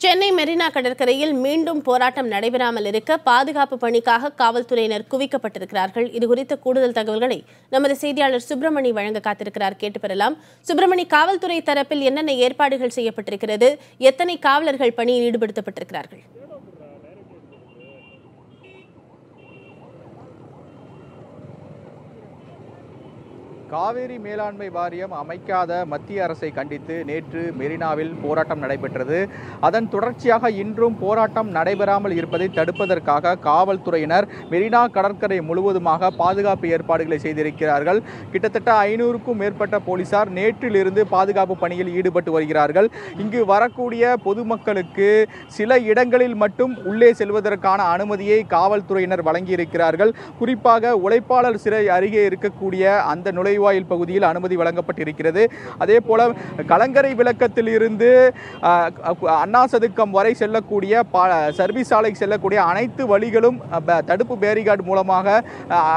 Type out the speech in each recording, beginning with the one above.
சென்னை மெரினா கடற்கரையில் மீண்டும் போராட்டம் நடைபெறாமல் இருக்க பாதுகாப்பு பணிக்காக காவல்துறையினர் குவிக்கப்பட்டிருக்கிறார்கள். இதுகுறித்த கூடுதல் தகவல்களை நமது செய்தியாளர் சுப்பிரமணி வழங்க காத்திருக்கிறார். கேட்டு பெறலாம். சுப்பிரமணி, காவல்துறை தரப்பில் என்னென்ன ஏற்பாடுகள் செய்யப்பட்டிருக்கிறது? எத்தனை காவலர்கள் பணியில் ஈடுபடுத்தப்பட்டிருக்கிறார்கள்? காவேரி மேலாண்மை வாரியம் அமைக்காத மத்திய அரசை கண்டித்து நேற்று மெரினாவில் போராட்டம் நடைபெற்றது. அதன் தொடர்ச்சியாக இன்றும் போராட்டம் நடைபெறாமல் இருப்பதை தடுப்பதற்காக காவல்துறையினர் மெரினா கடற்கரை முழுவதுமாக பாதுகாப்பு ஏற்பாடுகளை செய்திருக்கிறார்கள். கிட்டத்தட்ட 500க்கும் மேற்பட்ட போலீசார் நேற்றிலிருந்து பாதுகாப்பு பணியில் ஈடுபட்டு வருகிறார்கள். இங்கு வரக்கூடிய பொதுமக்களுக்கு சில இடங்களில் மட்டும் உள்ளே செல்வதற்கான அனுமதியை காவல்துறையினர் வழங்கியிருக்கிறார்கள். குறிப்பாக உழைப்பாளர் சிறை அருகே இருக்கக்கூடிய அந்த நுழைவாயில் பகுதியில் அனுமதி வழங்கப்பட்டிருக்கிறது. அதே போல கலங்கரை விளக்கத்தில் இருந்து அண்ணா சதுக்கம் வரை செல்லக்கூடிய சர்வீஸ் சாலை செல்லக்கூடிய அனைத்து வழிகளும் தடுப்பு பேரிகார்டு மூலமாக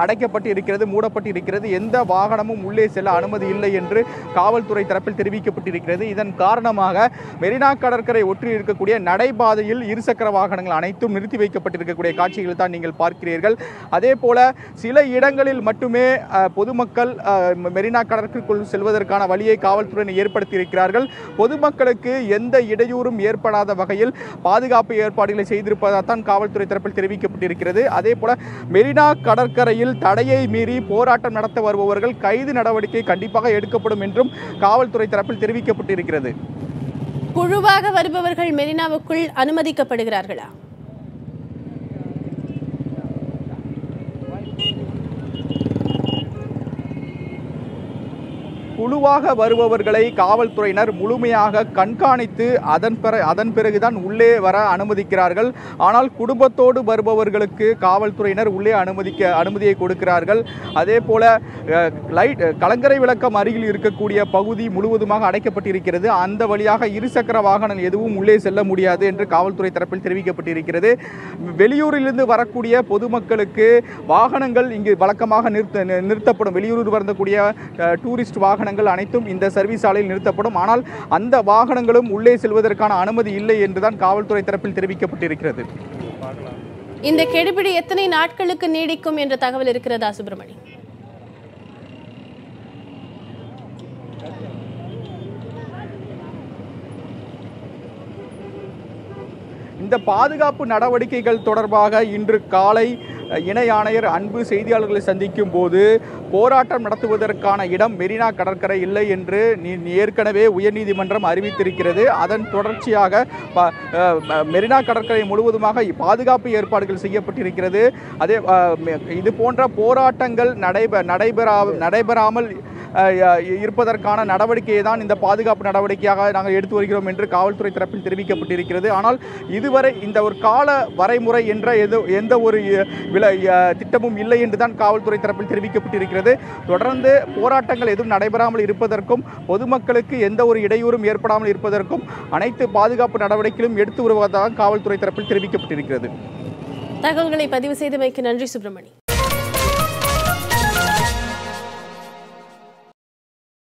அடைக்கப்பட்டு இருக்கிறது, மூடப்பட்டு இருக்கிறது. எந்த வாகனமும் உள்ளே செல்ல அனுமதி இல்லை என்று காவல்துறை தரப்பில் தெரிவிக்கப்பட்டிருக்கிறது. இதன் காரணமாக மெரினா கடற்கரை ஒற்றி இருக்கக்கூடிய நடைபாதையில் இருசக்கர வாகனங்கள் அனைத்தும் நிறுத்தி வைக்கப்பட்டிருக்கக்கூடிய காட்சிகள் தான் நீங்கள் பார்க்கிறீர்கள். அதே போல சில இடங்களில் மட்டுமே பொதுமக்கள் மெரினா கடற்கரைக்குள் செல்வதற்கான வழியை காவல்துறையினர் ஏற்படுத்தியிருக்கிறார்கள். பொதுமக்களுக்கு எந்த இடையூறும் ஏற்படாத வகையில் பாதுகாப்பு ஏற்பாடுகளை செய்திருப்பதால்தான் காவல்துறை தரப்பில் தெரிவிக்கப்பட்டிருக்கிறது. அதே போல மெரினா கடற்கரையில் தடையை மீறி போராட்டம் நடத்த வருபவர்கள் கைது நடவடிக்கை கண்டிப்பாக எடுக்கப்படும் என்றும் காவல்துறை தரப்பில் தெரிவிக்கப்பட்டிருக்கிறது. குழுவாக வருபவர்கள் மெரினாவுக்குள் அனுமதிக்கப்படுகிறார்களா? குழுவாக வருபவர்களை காவல்துறையினர் முழுமையாக கண்காணித்து அதன் பிறகுதான் உள்ளே வர அனுமதிக்கிறார்கள். ஆனால் குடும்பத்தோடு வருபவர்களுக்கு காவல்துறையினர் உள்ளே அனுமதியை கொடுக்கிறார்கள். அதே போல கலங்கரை விளக்கம் அருகில் இருக்கக்கூடிய பகுதி முழுவதுமாக அடைக்கப்பட்டிருக்கிறது. அந்த வழியாக இருசக்கர வாகனம் எதுவும் உள்ளே செல்ல முடியாது என்று காவல்துறை தரப்பில் தெரிவிக்கப்பட்டிருக்கிறது. வெளியூரிலிருந்து வரக்கூடிய பொதுமக்களுக்கு வாகனங்கள் இங்கு வழக்கமாக நிறுத்தப்படும். வெளியூரில் வரக்கூடிய டூரிஸ்ட் வாகனங்கள் அனைத்தும் இந்த சர்வீஸ் சாலையில் நிறுத்தப்படும். ஆனால் அந்த வாகனங்களும் உள்ளே செல்வதற்கான அனுமதி இல்லை என்றுதான் காவல்துறை தரப்பில் தெரிவிக்கப்பட்டிருக்கிறது. இந்த கெடுபிடி எத்தனை நாட்களுக்கு நீடிக்கும் என்ற தகவல் இருக்கிறதா சுப்பிரமணி? இந்த பாதுகாப்பு நடவடிக்கைகள் தொடர்பாக இன்று காலை இணை ஆணையர் அன்பு செய்தியாளர்களை சந்திக்கும் போது போராட்டம் நடத்துவதற்கான இடம் மெரினா கடற்கரை இல்லை என்று ஏற்கனவே உயர்நீதிமன்றம் அறிவித்திருக்கிறது. அதன் தொடர்ச்சியாக மெரினா கடற்கரை முழுவதுமாக பாதுகாப்பு ஏற்பாடுகள் செய்யப்பட்டிருக்கிறது. அதே இது போன்ற போராட்டங்கள் நடைபெறாமல் இருப்பதற்கான நடவடிக்கையை தான் இந்த பாதுகாப்பு நடவடிக்கையாக நாங்கள் எடுத்து வருகிறோம் என்று காவல்துறை தரப்பில் தெரிவிக்கப்பட்டிருக்கிறது. ஆனால் இதுவரை இந்த ஒரு கால வரைமுறை என்ற எந்த ஒரு திட்டமும் இல்லை என்றுதான் காவல்துறை தரப்பில் தெரிவிக்கப்பட்டிருக்கிறது. தொடர்ந்து போராட்டங்கள் எதுவும் நடைபெறாமல் இருப்பதற்கும் பொதுமக்களுக்கு எந்த ஒரு இடையூறும் ஏற்படாமல் இருப்பதற்கும் அனைத்து பாதுகாப்பு நடவடிக்கைகளும் எடுத்து வருவதாக காவல்துறை தரப்பில் தெரிவிக்கப்பட்டிருக்கிறது. தகவல்களை பதிவு செய்தமைக்கு நன்றி சுப்பிரமணி.